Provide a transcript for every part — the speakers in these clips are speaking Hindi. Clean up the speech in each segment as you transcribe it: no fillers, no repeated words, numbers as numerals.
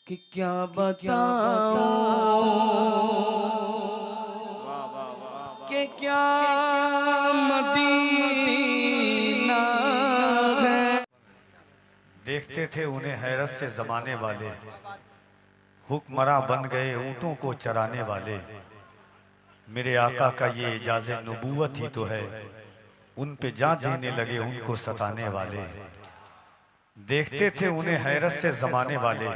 कि क्या बताऊं कि क्या मदीना है। देखते थे उन्हें हैरत से जमाने वाले, हुक्मरां बन गए ऊंटों को चराने वाले। मेरे आका का ये इजाज़े नबूवत ही तो है, उन पे जान देने लगे उनको सताने वाले। देखते थे उन्हें हैरत से जमाने वाले,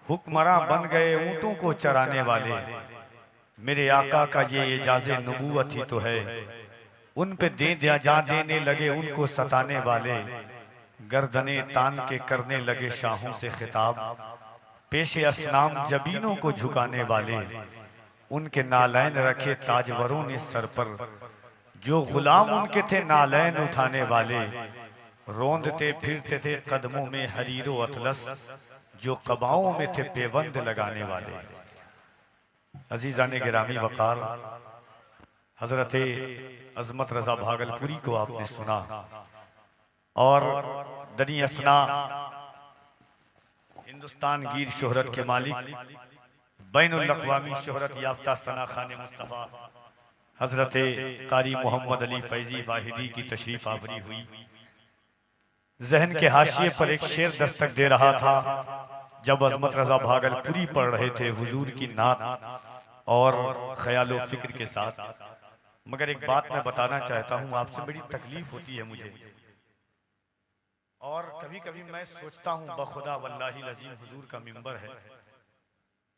हुक्मरां बन गए ऊंटों को चराने वाले। मेरे आका का ये इजाज़े नबूवत ही तो है, उन पे दे दिया जान देने लगे उनको सताने वाले। गर्दने तान के करने लगे शाहों से खिताब, पेशे असनाम जबीनों को झुकाने वाले। उनके नालैन रखे ताजवरों ने सर पर, जो गुलाम उनके थे नालैन उठाने वाले। रोंदते फिरते थे कदमों में हरीरो अतलस, जो कबाओं में थे पेवंद लगाने वाले। अजीजान गिरामी वकार, हजरत अजमत रजा भागलपुरी को आपने सुना और दनी असना हिंदुस्तान गिर शोहरत के मालिक, बैनुल अक़वामी शोहरत याफ्ता सना खान मुस्तफ़ा हजरत कारी मोहम्मद अली फैजी वाहिदी की तशरीफ आवरी हुई। जहन के हाशिए पर एक शेर दस्तक दे रहा था जब अजमत रजा भागलपुरी पढ़ रहे थे हुजूर की नात और ख्यालो फिक्र के साथ। मगर एक बात मैं बताना चाहता हूँ, आपसे बड़ी तकलीफ होती है मुझे, और कभी कभी मैं सोचता हूँ बखुदा वल्लाही लजीम हुजूर का मिंबर है,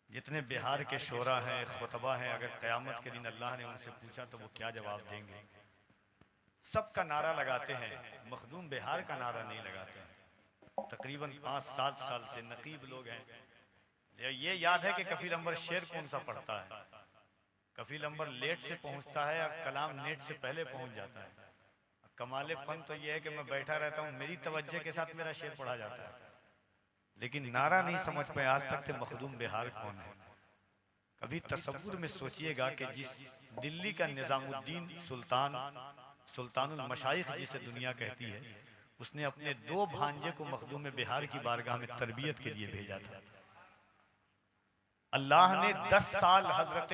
जितने बिहार के शोरा हैं खुतबा हैं, अगर क़यामत के दिन अल्लाह ने उनसे पूछा तो वो क्या जवाब देंगे। सबका नारा लगाते हैं, मखदूम बिहार का नारा नहीं लगाते हैं। तकरीबन 5-7 साल से नकीब लोग हैं, ये याद है कि कफील अंबर शेर कौन सा पढ़ता है। कफील अंबर लेट से पहुंचता है और कलाम नेट से पहले पहुंच जाता है। कमाले फन तो ये है कि मैं बैठा रहता हूँ, मेरी तवज्जो के साथ मेरा शेर पढ़ा जाता है, लेकिन नारा नहीं समझ पाए आज तक कि मखदूम बिहार कौन है। कभी तसव्वुर में सोचिएगा कि जिस दिल्ली का निजामुद्दीन सुल्तानुल मशाइख जिसे दुनिया कहती है, उसने अपने 2 भांजे को मखदूम बिहार की बारगाह में तरबियत के लिए भेजा था। अल्लाह ने 10 साल हजरत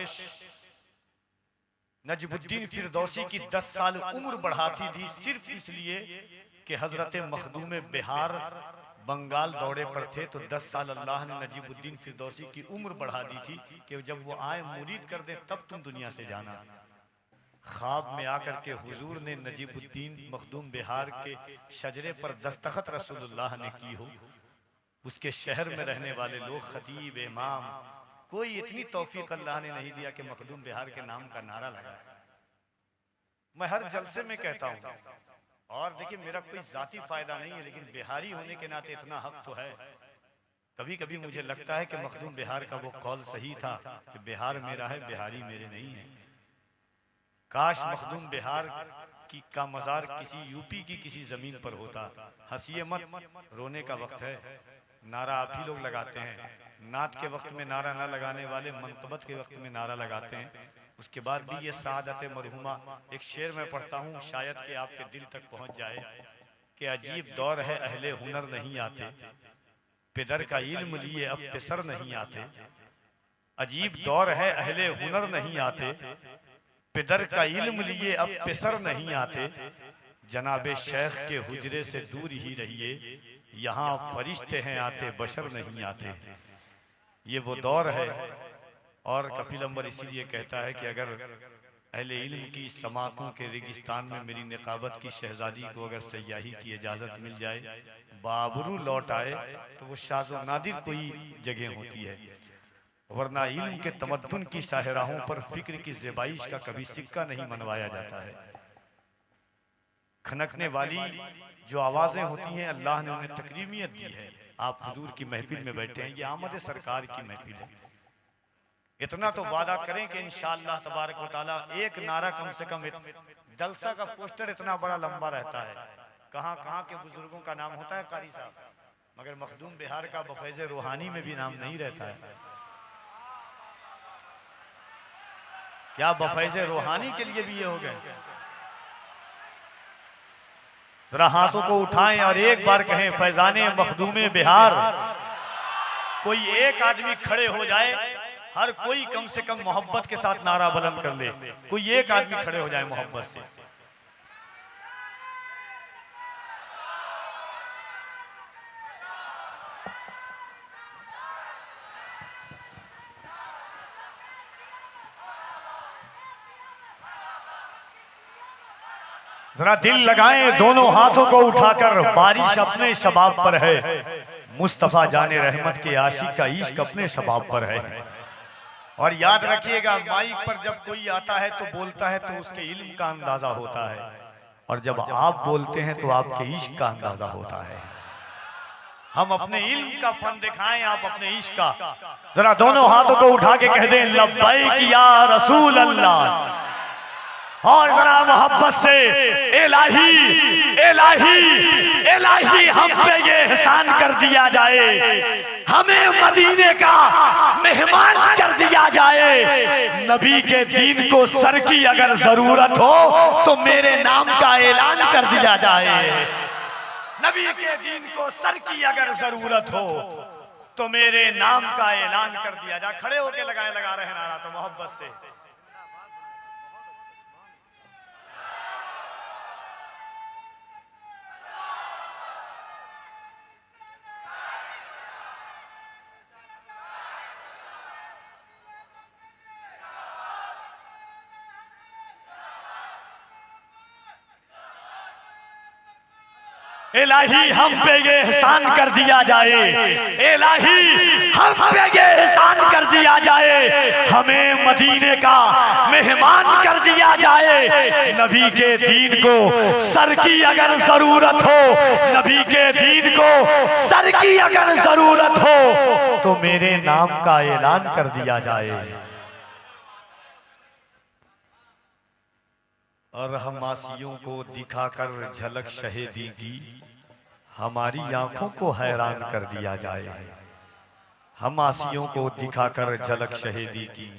नजमुद्दीन फिरदौसी की 10 साल उम्र बढ़ाती थी, सिर्फ इसलिए कि हजरत मखदूम बिहार बंगाल दौरे पर थे। तो 10 साल अल्लाह ने नजीबुद्दीन फिरदौसी की उम्र बढ़ा दी थी कि जब वो आए मुरीद कर दे तब तुम दुनिया से जाना। ख्वाब में आकर के हुजूर ने नजीबुद्दीन मखदूम बिहार के शजरे पर दस्तखत रसूलुल्लाह ने की हो। उसके शहर में रहने वाले लोग, खतीब, इमाम, कोई इतनी तौफीक अल्लाह ने नहीं दिया कि मखदूम बिहार के नाम का नारा लगाए। मैं हर जलसे में कहता हूँ, और देखिए मेरा कोई जाती फायदा नहीं है, लेकिन बिहारी होने के नाते इतना हक तो है। कभी कभी मुझे लगता है कि मखदूम बिहार का वो कौल सही था कि बिहार मेरा है, बिहारी मेरे नहीं है। काश मखदूम बिहार का मजार किसी यूपी की किसी जमीन पर होता। हंसिए मत, रोने का वक्त है। नारा आप ही लोग लगाते हैं, नात के वक्त में नारा ना लगाने वाले मनकबत के वक्त में नारा लगाते हैं। उसके बाद भी ये सादत मरहुमा, एक शेर में पढ़ता हूँ, शायद कि आपके दिल तक पहुंच जाए कि अजीब दौर है अहले हुनर नहीं आते, पिदर का इल्म लिए अब पिसर नहीं आते। अजीब दौर है अहले हुनर नहीं आते, पिदर का इल्म लिए अब पिसर नहीं आते। जनाबे शेख के हुजरे से दूर ही रहिए, यहाँ फरिश्ते हैं आते बशर नहीं आते। ये वो दौर है। और कफील अंबर इसीलिए कहता है कि अगर अहले इल्म की समातों के रेगिस्तान में मेरी निकाबत की शहजादी को अगर सयाही की इजाजत मिल जाए, बाबरू लौट आए, तो वो शाज़ो नादिर कोई जगह होती है, वरना इल्म के तमद्दुन की शाहराहों पर फिक्र की ज़ेबाइश का कभी सिक्का नहीं मनवाया जाता है। खनकने वाली जो आवाजें होती हैं, अल्लाह ने उन्हें तकरीमियत दी है। आप हुजूर की महफिल में बैठे हैं, ये आमद सरकार की महफिल है। इतना तो वादा करें कि इंशाअल्लाह तबारक व तआला एक नारा कम से कम, जलसा का पोस्टर इतना बड़ा लंबा रहता है, कहां कहां के बुजुर्गों का नाम होता है कारी साहब, मगर मखदूम बिहार का बफैज़ रूहानी में भी नाम नहीं रहता है। क्या बफैज़ रूहानी के लिए भी ये हो गए? जरा हाथों को उठाएं और एक बार कहें, फैजाने मखदूम बिहार कोई एक आदमी खड़े हो जाए, हर कोई कम से कम मोहब्बत के साथ नारा बुलंद कर ले, कोई एक आदमी खड़े हो जाए मोहब्बत से। जरा दिल लगाएं दोनों हाथों को उठाकर, बारिश अपने शबाब पर है, मुस्तफा जाने रहमत के आशिक का इश्क अपने शबाब पर है। और याद रखिएगा, माइक पर जब कोई आता है तो बोलता है तो उसके इल्म का अंदाजा होता है, और जब आप बोलते हैं तो आपके इश्क का अंदाजा होता है। हम अपने इल्म का फन दिखाएं, आप अपने इश्क का। जरा दोनों हाथों को उठा के कह दें लब्बैक या रसूल अल्लाह, और जरा मोहब्बत से इलाही इलाही इलाही हम पे ये एहसान कर दिया जाए, हमें मदीने का मेहमान कर दिया जाए। नबी के दीन को सर की अगर जरूरत हो तो मेरे नाम का ऐलान कर दिया जाए। नबी के दीन को सर की अगर जरूरत हो तो मेरे नाम का ऐलान कर दिया जाए। खड़े होके लगा रहे नारा तो मोहब्बत से। इलाही हम पे ये एहसान कर दिया जाए, इलाही हम पे ये एहसान कर दिया जाए, हमें मदीने का मेहमान कर दिया जाए। नबी के दीन को सर की अगर जरूरत हो, नबी के दीन को सर की अगर जरूरत हो तो मेरे नाम का ऐलान कर दिया जाए। और हम आसियों को दिखाकर झलक शहीदी की, हमारी आंखों को हैरान कर दिया जाए। हम आसियों को दिखाकर झलक शहीदी की,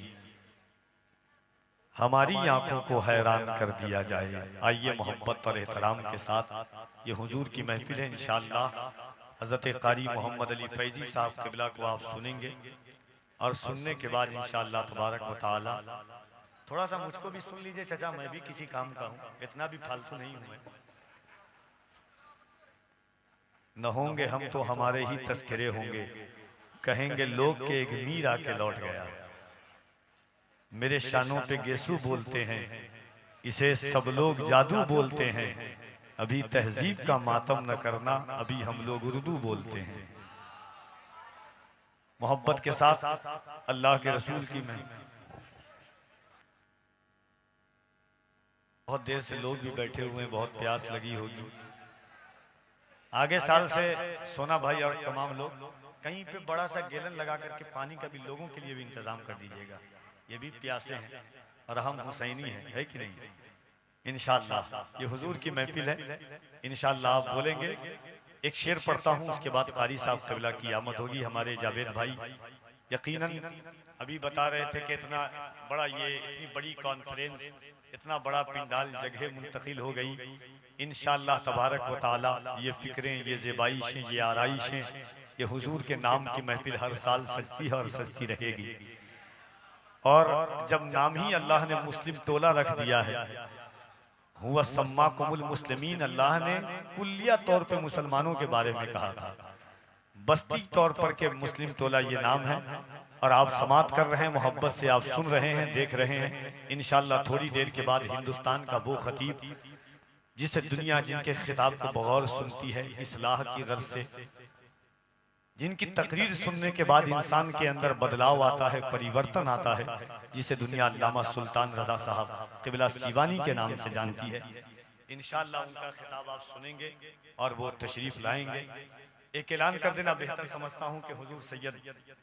हमारी आंखों को हैरान कर दिया जाए। आइए मोहब्बत और एहतराम के साथ ये हुजूर की महफिल है। इंशाअल्लाह हजरत कारी मोहम्मद अली फैजी साहब क़िबला को आप सुनेंगे, और सुनने के बाद इंशाअल्लाह तबारक व तआला थोड़ा सा मुझको भी सुन लीजिए चाचा, मैं भी किसी काम का हूँ, इतना भी फालतू नहीं हूँ मैं। न होंगे हम तो हमारे ही तस्करे होंगे, कहेंगे लोग के एक मीर आके लौट गया। मेरे शानों पे गेसू बोलते हैं, इसे सब लोग जादू बोलते हैं। अभी तहजीब का मातम न करना, अभी हम लोग उर्दू बोलते हैं। मोहब्बत के साथ अल्लाह के रसूल की मैं बहुत देर से लोग भी बैठे हुए हैं, बहुत प्यास लगी होगी। आगे साल से सोना भाई और तमाम लोग कहीं पे बड़ा सा गैलन लगा करके पानी का भी लोगों के लिए भी इंतजाम कर दीजिएगा, ये भी प्यासे हैं और हम हुसैनी हैं, है कि नहीं। इंशाअल्लाह ये हुजूर की महफिल है, इंशाअल्लाह आप बोलेंगे। एक शेर पढ़ता हूँ, उसके बाद कारी साहब क़िबला की आमद होगी। हमारे जावेद भाई यकीनन अभी बता रहे थे कि इतना बड़ा इतनी बड़ी कॉन्फ्रेंस, इतना बड़ा पिंडाल जगह मुंतकिल हो गई। इंशाअल्लाह तबारक व तआला ये फिक्रें, ये ज़ेबाइशें, ये आराइशें, ये हुजूर के नाम की महफिल हर साल सजती है और सजती रहेगी। और जब नाम ही अल्लाह ने मुस्लिम टोला रख दिया है, हुआ सम्माकुमुल मुस्लिमीन, अल्लाह ने कुल्लिया तौर पे मुसलमानों के बारे में कहा था, बस्ती तौर पर के मुस्लिम टोला ये नाम है। और आप समात कर रहे हैं, मोहब्बत से आप सुन रहे हैं, देख रहे हैं। इंशाअल्लाह थोड़ी देर के बाद हिंदुस्तान का वो खतीब जिसे दुनिया जिनके खिताब को बगौर सुनती है इस्लाह की गर्ज से, जिनकी तकरीर सुनने के बाद इंसान के अंदर बदलाव आता है, परिवर्तन आता है, जिसे दुनिया अल्लामा सुल्तान रज़ा साहब क़िबला सीवानी के नाम से जानती है। इंशाअल्लाह उनका खिताब आप सुनेंगे और वो तशरीफ लाएंगे। एक ऐलान कर देना बेहतर समझता हूँ कि हुजूर सैयद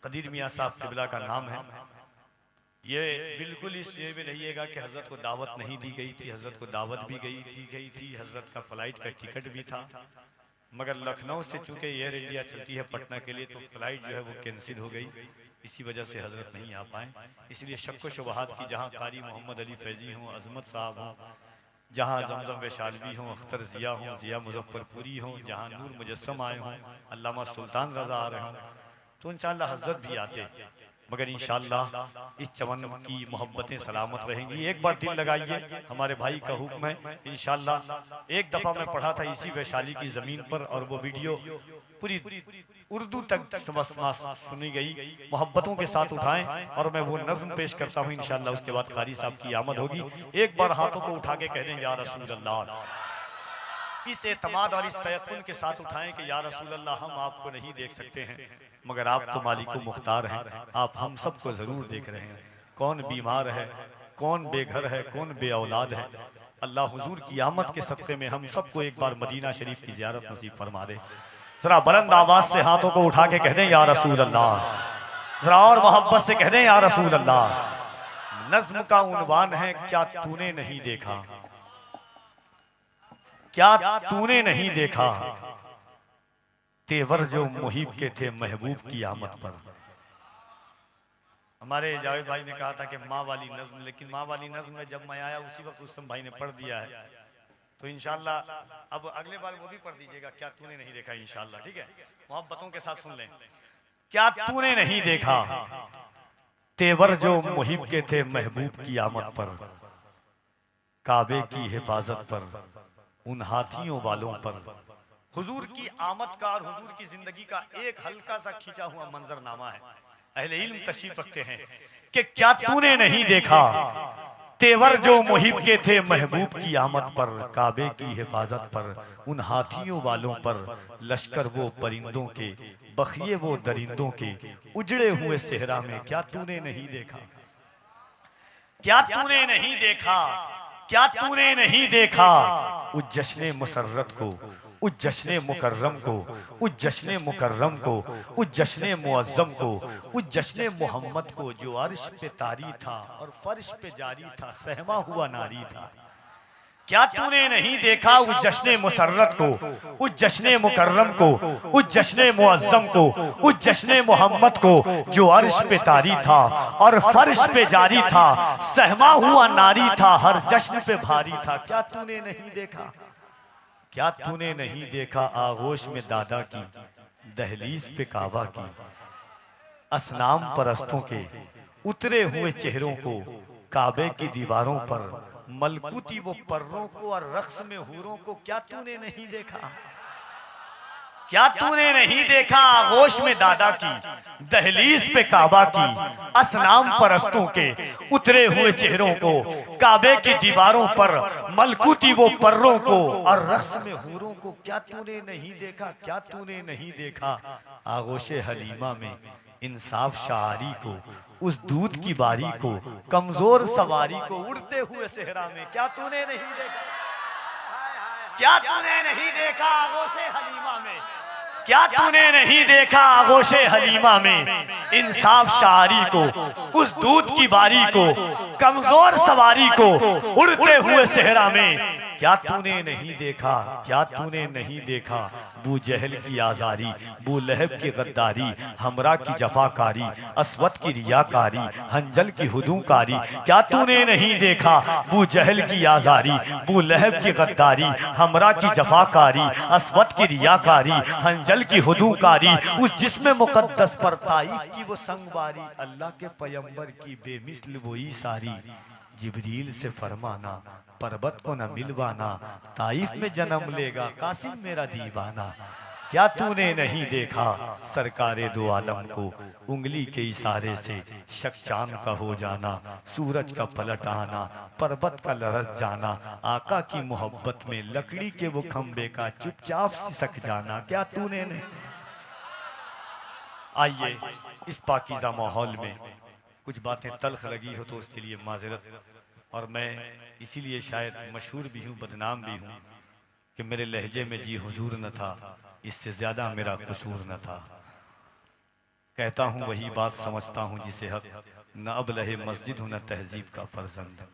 कदीर मियाँ साहब क़िबला का नाम है। ये बिल्कुल इस ये भी रहिएगा कि हजरत को दावत नहीं दी गई थी, हजरत को दावत भी दी गई थी, हजरत का फ्लाइट का टिकट भी था, मगर लखनऊ से चूंकि एयर इंडिया चलती है पटना के लिए, तो फ्लाइट जो है वो कैंसिल हो गई, इसी वजह से हजरत नहीं आ पाए। इसलिए शक्को शुबहात की जहाँ कारी मोहम्मद अली फैजी हों, अजमत साहब हों, जहाँ जमजम वैशालवी हों, अख्तर ज़िया हों, ज़िया मुजफ्फरपुरी हों, जहाँ नूर मुजस्सम आए हों, अल्लामा सुल्तान रज़ा आ रहे हों, तो इंशाअल्लाह हजरत भी आते, मगर इंशाअल्लाह इस चमन की मोहब्बतें सलामत रहेंगी। एक बार दिल लगाइए, हमारे भाई का हुक्म है इंशाअल्लाह। एक दफा मैं पढ़ा था इसी वैशाली की जमीन पर, और वो वीडियो पूरी उर्दू तक सुनी गई। मोहब्बतों के साथ उठाएं और मैं वो नज्म पेश करता हूँ इंशाअल्लाह। उसके बाद कारी साहब की आमद होगी। एक बार हाथों को उठा के कह दें या रसूल अल्लाह, इस एतमाद और इस तयक्कुन के साथ उठाएं कि या रसूल अल्लाह, हम आपको नहीं देख सकते हैं, मगर आप तो मालिक मुख्तार हैं, आप हम सबको जरूर देख रहे हैं। कौन बीमार है, कौन बेघर है, कौन बे औलाद है। अल्लाह हुजूर की आमद के सदक़े में हम सबको एक बार मदीना शरीफ की ज़ियारत नसीब फरमा दे। जरा बुलंद आवाज से हाथों को उठा के कह दें या रसूल अल्लाह, जरा और मोहब्बत से कह दें या रसूल अल्लाह। नज्म का उन्वान है क्या तूने नहीं देखा, क्या तूने नहीं देखा, तेवर जो मुहिब के थे महबूब की आमद पर। हमारे जावेद भाई ने कहा था कि माँ वाली नज्म, लेकिन माँ वाली नज्म में जब मैं आया उसी वक्त रुस्तम भाई ने पढ़ दिया है, तो इंशाअल्लाह अब अगले बार वो भी पढ़ दीजिएगा, क्या तूने नहीं देखा इंशाअल्लाह, ठीक है। मोहब्बतों के साथ सुन लें। क्या तूने नहीं देखा, तेवर जो मुहिब के थे महबूब की आमद पर, काबे की हिफाजत पर, उन हाथियों वालों पर। हुजूर की आमद का और हुजूर की जिंदगी का एक हल्का सा खींचा हुआ मंजरनामा है। अहले इल्म तशरीफ रखते हैं कि क्या तूने नहीं देखा, तेवर जो मुहिब के थे महबूब की आमद पर, काबे की हिफाजत पर, उन हाथियों वालों पर, लश्कर वो परिंदों के, बखिए वो दरिंदों के, उजड़े हुए सेहरा में क्या तूने नहीं देखा, क्या तूने नहीं देखा, क्या तूने नहीं देखा। उस जश्ने मुसर्रत को, उस जश्ने मुकर्रम को, उस जश्ने मुकर्रम को, उस जश्ने मुअज्जम को, उस जश्ने मोहम्मद को, जो अर्श पे तारी था और फर्श पे जारी था, सहमा हुआ नारी था। क्या तूने नहीं देखा उस जश्ने मुसर्रत को, उस जश्ने मुकर्रम को, उस जश्ने मुअज्जम को, उस जश्ने मोहम्मद को, जो अर्श पे तारी था और फर्श पे जारी था, सहमा हुआ नारी था, हर जश्न पे भारी था। क्या तूने नहीं देखा, क्या तूने नहीं देखा आगोश में दादा की, दहलीज पे काबा की, असनाम परस्तों के उतरे हुए चेहरों को, काबे की दीवारों पर मलकुती वो पर्रों को और रक्स में हूरों को। क्या तूने नहीं देखा, क्या तूने नहीं देखा आगोश में दादा की, दहलीज पे काबा की, असनाम परस्तों के उतरे हुए चेहरों को, काबे की दीवारों पर मलकुती वो पर्रों को और रक्स में हूरों को। क्या तूने नहीं देखा, क्या तूने नहीं देखा आगोशे हलीमा में इंसाफ शारी को, उस दूध की बारी को, कमजोर सवारी को, उड़ते हुए सेहरा में। क्या तूने नहीं देखा, क्या तूने नहीं देखा आगोशे हलीमा में, क्या तूने नहीं देखा आगोशे हलीमा में इंसाफ शारी को, उस दूध की बारी को, कमजोर सवारी को, उड़ते हुए सेहरा में। क्या तूने नहीं देखा, क्या तूने नहीं देखा बू जहल की आजारी, बू लहब की गद्दारी, हमरा की जफाकारी, अस्वद की रियाकारी, हंजल की हुदूकारी। क्या तूने नहीं देखा बू जहल की आजारी, बू लहब की गद्दारी, हमरा की जफाकारी, अस्वद की रियाकारी, हंजल की हुदूकारी, उस जिस्म मुकद्दस पर ताइफ की वो संगवारी, अल्लाह के पैगंबर की बेमिसल वही सारी। जिब्रील से फरमाना पर्वत को न मिलवाना, ताइफ में जन्म लेगा कासिम मेरा दीवाना। क्या तूने नहीं देखा सरकारे दो आलम को, उंगली के इशारे से शक चांद का हो जाना, सूरज का पलट आना, पर्वत का लरस जाना, आका की मोहब्बत में लकड़ी के वो खंबे का चुपचाप सिसक जाना। क्या तूने नहीं। आइए इस पाकीज़ा माहौल में कुछ बातें तल्ख लगी हो तो उसके लिए माजरत, और मैं इसीलिए शायद मशहूर भी हूँ बदनाम भी हूँ कि मेरे लहजे में जी हुजूर न था, इससे ज्यादा मेरा कसूर न था। कहता हूँ वही बात समझता हूँ जिसे हक, न अब लहे मस्जिद हूँ न तहजीब का फर्जंद,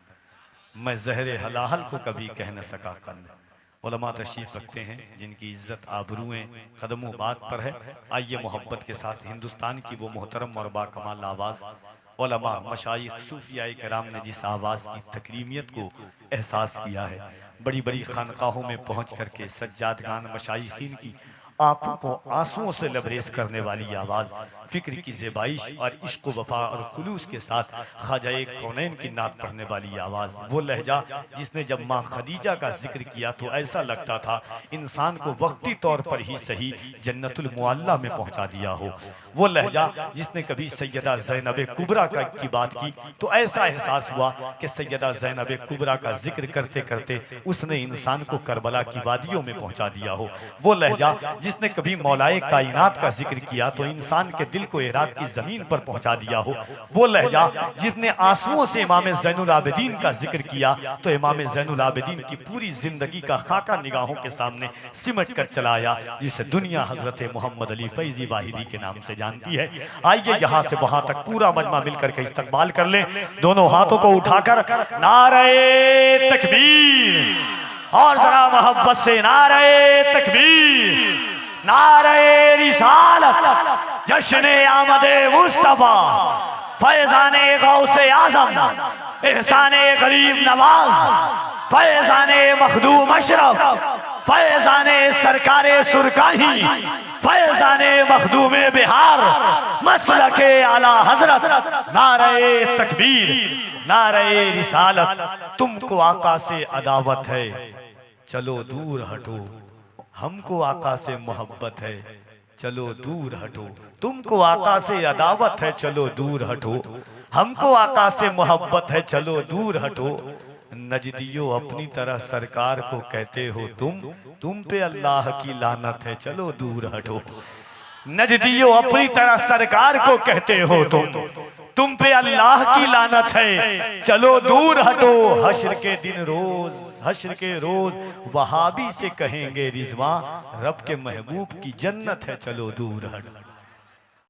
मैं जहरे हलाहल को कभी कह न सका कंद। उलमा तशरीफ रखते हैं जिनकी इज्जत आबरूएं कदमों बात पर है। आइए मोहब्बत के साथ हिंदुस्तान की वो मोहतरम और बाकमाल आवाज़ उलमा मशाइख सूफियाए कराम ने जिस आवाज़ की तकरीमियत को एहसास किया है, बड़ी बड़ी खानकाहों में पहुँच करके सज्जादगान मशाइखीन की आंखों को आंसुओं से लबरेज करने वाली आवाज, फिक्र की ज़ेबाइश और इश्क वफा और खुलूस के साथ ख्वाजा कौनैन की नात पढ़ने वाली आवाज, वो लहजा जिसने जब माँ खदीजा का जिक्र किया तो ऐसा लगता था इंसान को वक्ती तौर पर ही सही जन्नतुल मुअल्ला में पहुंचा दिया हो। वो लहजा जिसने कभी सैयदा ज़ैनब कुबरा की बात की तो ऐसा एहसास हुआ कि सैयदा ज़ैनब कुबरा का जिक्र करते करते उसने इंसान को करबला की वादियों में पहुंचा दिया हो। वो लहजा जिसने कभी मौलाए कायनात का जिक्र किया तो इंसान के दिल को इराक की जमीन पर पहुंचा दिया हो। वो लहजा जिसने आंसुओं से इमाम ज़ैनुल आबिदीन का जिक्र किया तो इमाम ज़ैनुल आबिदीन की पूरी जिंदगी का खाका निगाहों के सामने सिमट कर चलाया, जिसे दुनिया हजरत मोहम्मद अली फैजी वाहिदी के नाम से जानती है। आइए यहाँ से वहां तक पूरा मजमा मिलकर के इस्तकबाल कर ले, दोनों हाथों को उठाकर नारे तकबीर, और जरा मोहब्बत से नारे तकबीर, नारे रिसालत, जश्न आमदे मुस्तफा, फैजाने गौसे आजम, एहसाने गरीब नवाज, फैजाने मखदूम अशरफ, फैजाने सरकारे सुरकाही, फैजाने मखदूमे बिहार, मसलके आला हजरत, नारे तकबीर, नारे रिसालत। तुमको आका से अदावत है चलो दूर हटो, हमको आका से मोहब्बत है चलो दूर हटो। तुमको आका से अदावत है चलो दूर हटो, हमको आका से मोहब्बत है चलो दूर हटो। नजदियो अपनी तरह सरकार को कहते हो तुम पे अल्लाह की लानत है चलो दूर हटो। नजदियो अपनी तरह सरकार को कहते हो तुम पे अल्लाह की लानत है चलो दूर हटो। हश्र के दिन रोज, हश्र के रोज वहाबी से कहेंगे रिजवा, रब के महबूब की जन्नत है चलो दूर हटो।